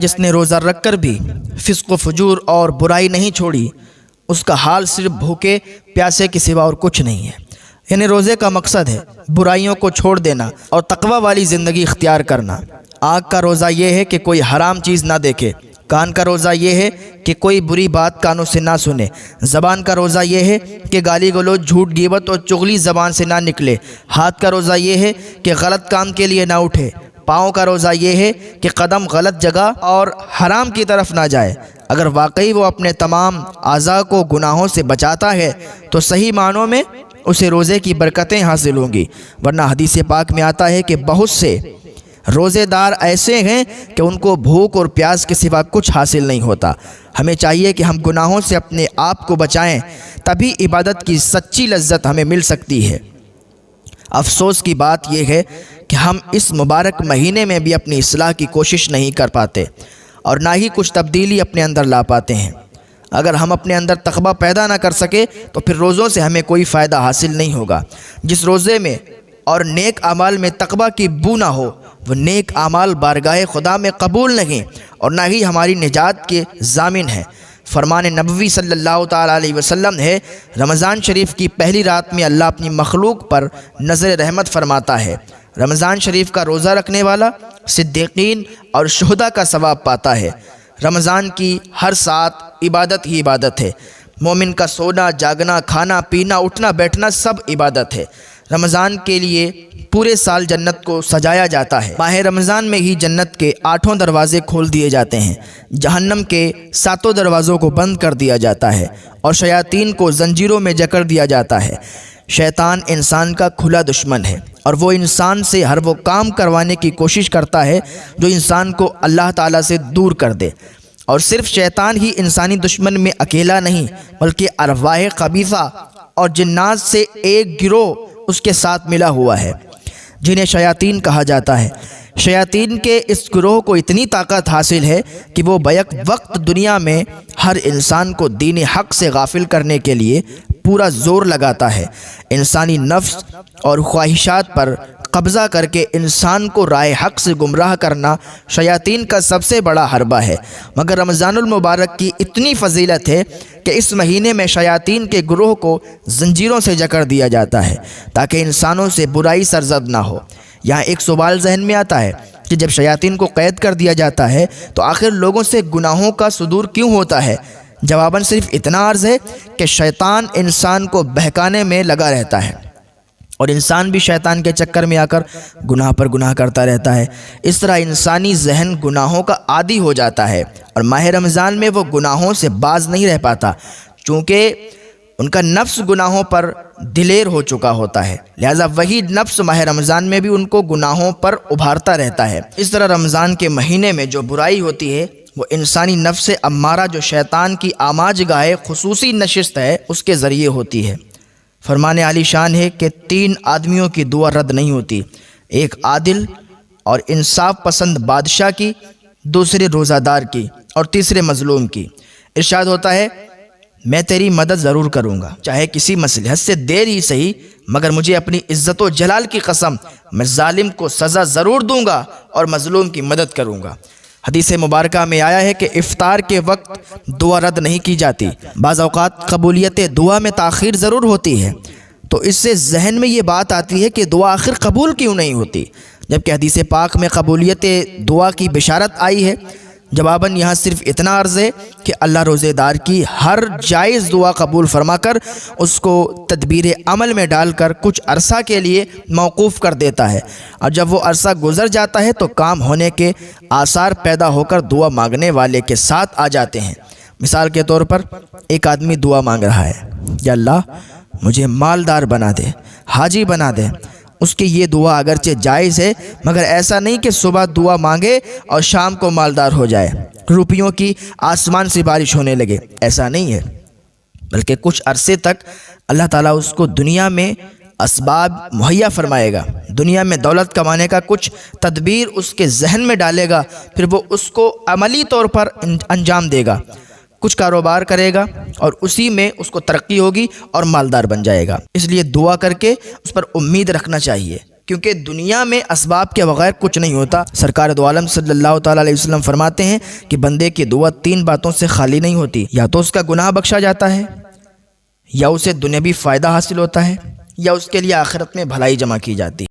جس نے روزہ رکھ کر بھی فسق و فجور اور برائی نہیں چھوڑی، اس کا حال صرف بھوکے پیاسے کے سوا اور کچھ نہیں ہے۔ یعنی روزے کا مقصد ہے برائیوں کو چھوڑ دینا اور تقوی والی زندگی اختیار کرنا۔ آنکھ کا روزہ یہ ہے کہ کوئی حرام چیز نہ دیکھے، کان کا روزہ یہ ہے کہ کوئی بری بات کانوں سے نہ سنے، زبان کا روزہ یہ ہے کہ گالی گلوچ، جھوٹ، غیبت اور چغلی زبان سے نہ نکلے، ہاتھ کا روزہ یہ ہے کہ غلط کام کے لیے نہ اٹھے، پاؤں کا روزہ یہ ہے کہ قدم غلط جگہ اور حرام کی طرف نہ جائے۔ اگر واقعی وہ اپنے تمام اعضاء کو گناہوں سے بچاتا ہے تو صحیح معنوں میں اسے روزے کی برکتیں حاصل ہوں گی، ورنہ حدیث پاک میں آتا ہے کہ بہت سے روزے دار ایسے ہیں کہ ان کو بھوک اور پیاس کے سوا کچھ حاصل نہیں ہوتا۔ ہمیں چاہیے کہ ہم گناہوں سے اپنے آپ کو بچائیں، تبھی عبادت کی سچی لذت ہمیں مل سکتی ہے۔ افسوس کی بات یہ ہے کہ ہم اس مبارک مہینے میں بھی اپنی اصلاح کی کوشش نہیں کر پاتے اور نہ ہی کچھ تبدیلی اپنے اندر لا پاتے ہیں۔ اگر ہم اپنے اندر تقویٰ پیدا نہ کر سکے تو پھر روزوں سے ہمیں کوئی فائدہ حاصل نہیں ہوگا۔ جس روزے میں اور نیک اعمال میں تقویٰ کی بو نہ ہو، وہ نیک اعمال بارگاہ خدا میں قبول نہیں اور نہ ہی ہماری نجات کے ضامن ہیں۔ فرمان نبوی صلی اللہ تعالیٰ علیہ وسلم ہے، رمضان شریف کی پہلی رات میں اللہ اپنی مخلوق پر نظر رحمت فرماتا ہے۔ رمضان شریف کا روزہ رکھنے والا صدیقین اور شہداء کا ثواب پاتا ہے۔ رمضان کی ہر ساعت عبادت ہی عبادت ہے۔ مومن کا سونا، جاگنا، کھانا، پینا، اٹھنا، بیٹھنا سب عبادت ہے۔ رمضان کے لیے پورے سال جنت کو سجایا جاتا ہے۔ ماہ رمضان میں ہی جنت کے 8 دروازے کھول دیے جاتے ہیں، جہنم کے 7 دروازوں کو بند کر دیا جاتا ہے اور شیاطین کو زنجیروں میں جکڑ دیا جاتا ہے۔ شیطان انسان کا کھلا دشمن ہے اور وہ انسان سے ہر وہ کام کروانے کی کوشش کرتا ہے جو انسان کو اللہ تعالیٰ سے دور کر دے۔ اور صرف شیطان ہی انسانی دشمن میں اکیلا نہیں، بلکہ ارواح خبیثہ اور جنات سے ایک گروہ اس کے ساتھ ملا ہوا ہے جنہیں شیاطین کہا جاتا ہے۔ شیاطین کے اس گروہ کو اتنی طاقت حاصل ہے کہ وہ بیک وقت دنیا میں ہر انسان کو دین حق سے غافل کرنے کے لیے پورا زور لگاتا ہے۔ انسانی نفس اور خواہشات پر قبضہ کر کے انسان کو راہ حق سے گمراہ کرنا شیاطین کا سب سے بڑا حربہ ہے۔ مگر رمضان المبارک کی اتنی فضیلت ہے کہ اس مہینے میں شیاطین کے گروہ کو زنجیروں سے جکڑ دیا جاتا ہے تاکہ انسانوں سے برائی سرزد نہ ہو۔ یہاں ایک سوال ذہن میں آتا ہے کہ جب شیاطین کو قید کر دیا جاتا ہے تو آخر لوگوں سے گناہوں کا صدور کیوں ہوتا ہے؟ جواباً صرف اتنا عرض ہے کہ شیطان انسان کو بہکانے میں لگا رہتا ہے اور انسان بھی شیطان کے چکر میں آ کر گناہ پر گناہ کرتا رہتا ہے۔ اس طرح انسانی ذہن گناہوں کا عادی ہو جاتا ہے اور ماہ رمضان میں وہ گناہوں سے باز نہیں رہ پاتا، چونکہ ان کا نفس گناہوں پر دلیر ہو چکا ہوتا ہے، لہٰذا وہی نفس ماہ رمضان میں بھی ان کو گناہوں پر ابھارتا رہتا ہے۔ اس طرح رمضان کے مہینے میں جو برائی ہوتی ہے وہ انسانی نفس امارہ جو شیطان کی آماج گاہ خصوصی نشست ہے اس کے ذریعے ہوتی ہے۔ فرمان عالی شان ہے کہ 3 آدمیوں کی دعا رد نہیں ہوتی، ایک عادل اور انصاف پسند بادشاہ کی، دوسرے روزہ دار کی اور تیسرے مظلوم کی۔ ارشاد ہوتا ہے، میں تیری مدد ضرور کروں گا، چاہے کسی مصلحت سے دیر ہی صحیح، مگر مجھے اپنی عزت و جلال کی قسم، میں ظالم کو سزا ضرور دوں گا اور مظلوم کی مدد کروں گا۔ حدیث مبارکہ میں آیا ہے کہ افطار کے وقت دعا رد نہیں کی جاتی، بعض اوقات قبولیت دعا میں تاخیر ضرور ہوتی ہے، تو اس سے ذہن میں یہ بات آتی ہے کہ دعا آخر قبول کیوں نہیں ہوتی، جبکہ حدیث پاک میں قبولیت دعا کی بشارت آئی ہے۔ جواباً یہاں صرف اتنا عرض ہے کہ اللہ روزے دار کی ہر جائز دعا قبول فرما کر اس کو تدبیر عمل میں ڈال کر کچھ عرصہ کے لیے موقوف کر دیتا ہے، اور جب وہ عرصہ گزر جاتا ہے تو کام ہونے کے آثار پیدا ہو کر دعا مانگنے والے کے ساتھ آ جاتے ہیں۔ مثال کے طور پر ایک آدمی دعا مانگ رہا ہے، یا اللہ مجھے مالدار بنا دے، حاجی بنا دے۔ اس کی یہ دعا اگرچہ جائز ہے، مگر ایسا نہیں کہ صبح دعا مانگے اور شام کو مالدار ہو جائے، روپیوں کی آسمان سے بارش ہونے لگے، ایسا نہیں ہے، بلکہ کچھ عرصے تک اللہ تعالیٰ اس کو دنیا میں اسباب مہیا فرمائے گا، دنیا میں دولت کمانے کا کچھ تدبیر اس کے ذہن میں ڈالے گا، پھر وہ اس کو عملی طور پر انجام دے گا، کچھ کاروبار کرے گا اور اسی میں اس کو ترقی ہوگی اور مالدار بن جائے گا۔ اس لیے دعا کر کے اس پر امید رکھنا چاہیے کیونکہ دنیا میں اسباب کے بغیر کچھ نہیں ہوتا۔ سرکار دو عالم صلی اللہ تعالیٰ علیہ وسلم فرماتے ہیں کہ بندے کی دعا 3 باتوں سے خالی نہیں ہوتی، یا تو اس کا گناہ بخشا جاتا ہے، یا اسے دنیاوی فائدہ حاصل ہوتا ہے، یا اس کے لیے آخرت میں بھلائی جمع کی جاتی ہے۔